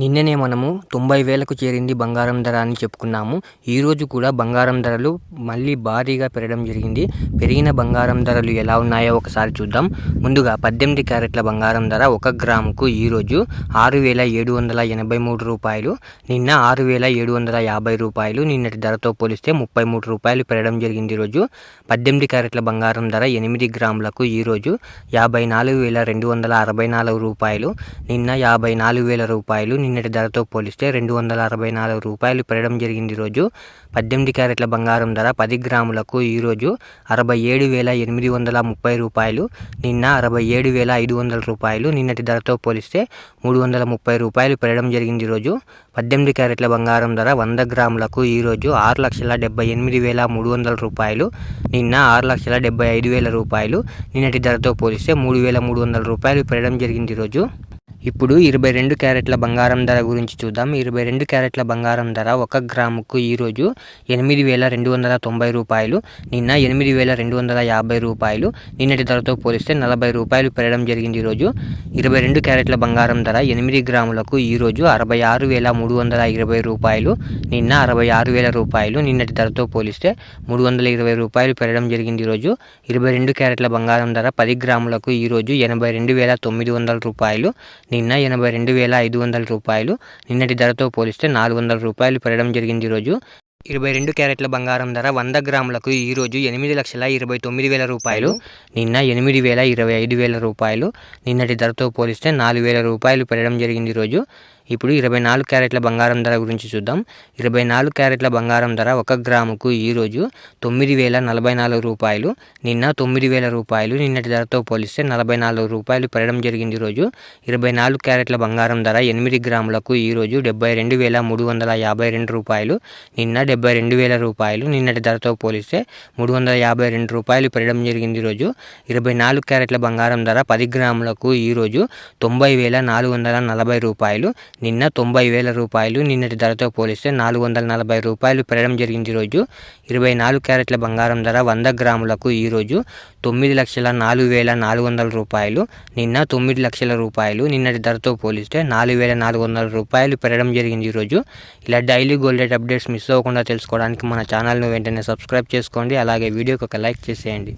నిన్ననే మనము 90,000కు చేరింది బంగారం ధర అని చెప్పుకున్నాము. ఈరోజు కూడా బంగారం ధరలు మళ్ళీ భారీగా పెరగడం జరిగింది. పెరిగిన బంగారం ధరలు ఎలా ఉన్నాయో ఒకసారి చూద్దాం. ముందుగా 18 క్యారెట్ల బంగారం ధర 1 గ్రాముకు ఈరోజు 6,783 రూపాయలు, నిన్న 6,750 రూపాయలు. నిన్నటి ధరతో పోలిస్తే 33 రూపాయలు పెరగడం జరిగింది. ఈరోజు 18 క్యారెట్ల బంగారం ధర 8 గ్రాములకు ఈరోజు 54,264 రూపాయలు, నిన్న 54,000 రూపాయలు. నిన్నటి ధరతో పోలిస్తే 264 రూపాయలు పెరగడం జరిగింది. ఈరోజు 18 క్యారెట్ల బంగారం ధర 10 గ్రాములకు ఈరోజు 67,830 రూపాయలు, నిన్న 67,500 రూపాయలు. నిన్నటి ధరతో పోలిస్తే 330 రూపాయలు పెరగడం జరిగింది. ఈరోజు 18 క్యారెట్ల బంగారం ధర 100 గ్రాములకు ఈరోజు 6,78,300 రూపాయలు, నిన్న 6,75,000 రూపాయలు. నిన్నటి ధరతో పోలిస్తే 3,300 రూపాయలు పెరగడం జరిగింది. ఈరోజు ఇప్పుడు 22 క్యారెట్ల బంగారం ధర గురించి చూద్దాం. 22 క్యారెట్ల బంగారం ధర 1 గ్రాముకు ఈరోజు 8,290 రూపాయలు, నిన్న 8,250 రూపాయలు. నిన్నటి ధరతో పోలిస్తే 40 రూపాయలు పెరగడం జరిగింది. ఈరోజు 22 క్యారెట్ల బంగారం ధర 8 గ్రాములకు ఈరోజు 66,320 రూపాయలు, నిన్న 66,000 రూపాయలు. నిన్నటి ధరతో పోలిస్తే 320 రూపాయలు పెరగడం జరిగింది. ఈరోజు 22 క్యారెట్ల బంగారం ధర 10 గ్రాములకు ఈరోజు 82,900 రూపాయలు, నిన్న 82,500 రూపాయలు. నిన్నటి ధరతో పోలిస్తే 400 రూపాయలు పెరగడం జరిగింది. ఈరోజు 22 క్యారెట్ల బంగారం ధర 100 గ్రాములకు ఈరోజు 8,29,000 రూపాయలు, నిన్న 8,25,000 రూపాయలు. నిన్నటి ధరతో పోలిస్తే 4,000 రూపాయలు పెరగడం జరిగింది. ఈరోజు ఇప్పుడు 24 క్యారెట్ల బంగారం ధర గురించి చూద్దాం. 24 క్యారెట్ల బంగారం ధర 1 గ్రాముకు ఈరోజు 9,044 రూపాయలు, నిన్న 9,000 రూపాయలు. నిన్నటి ధరతో పోలిస్తే 44 రూపాయలు పెరగడం జరిగింది. ఈరోజు 24 క్యారెట్ల బంగారం ధర 8 గ్రాములకు ఈరోజు 72,352 రూపాయలు, నిన్న 72,000 రూపాయలు. నిన్నటి ధరతో పోలిస్తే 352 రూపాయలు పెరగడం జరిగింది. ఈరోజు 24 క్యారెట్ల బంగారం ధర 10 గ్రాములకు ఈరోజు 90,440 రూపాయలు, నిన్న 90,000 రూపాయలు. నిన్నటి ధరతో పోలిస్తే 440 రూపాయలు పెరగడం జరిగింది. ఈరోజు 24 క్యారెట్ల బంగారం ధర 100 గ్రాములకు ఈరోజు 9,04,400 రూపాయలు, నిన్న 9 లక్షల రూపాయలు. నిన్నటి ధరతో పోలిస్తే 4,400 రూపాయలు పెరగడం జరిగింది. ఈరోజు ఇలా daily gold rate updates miss అవ్వకుండా తెలుసుకోవడానికి మన ఛానల్ను వెంటనే సబ్స్క్రైబ్ చేసుకోండి. అలాగే వీడియోకి ఒక లైక్ చేసేయండి.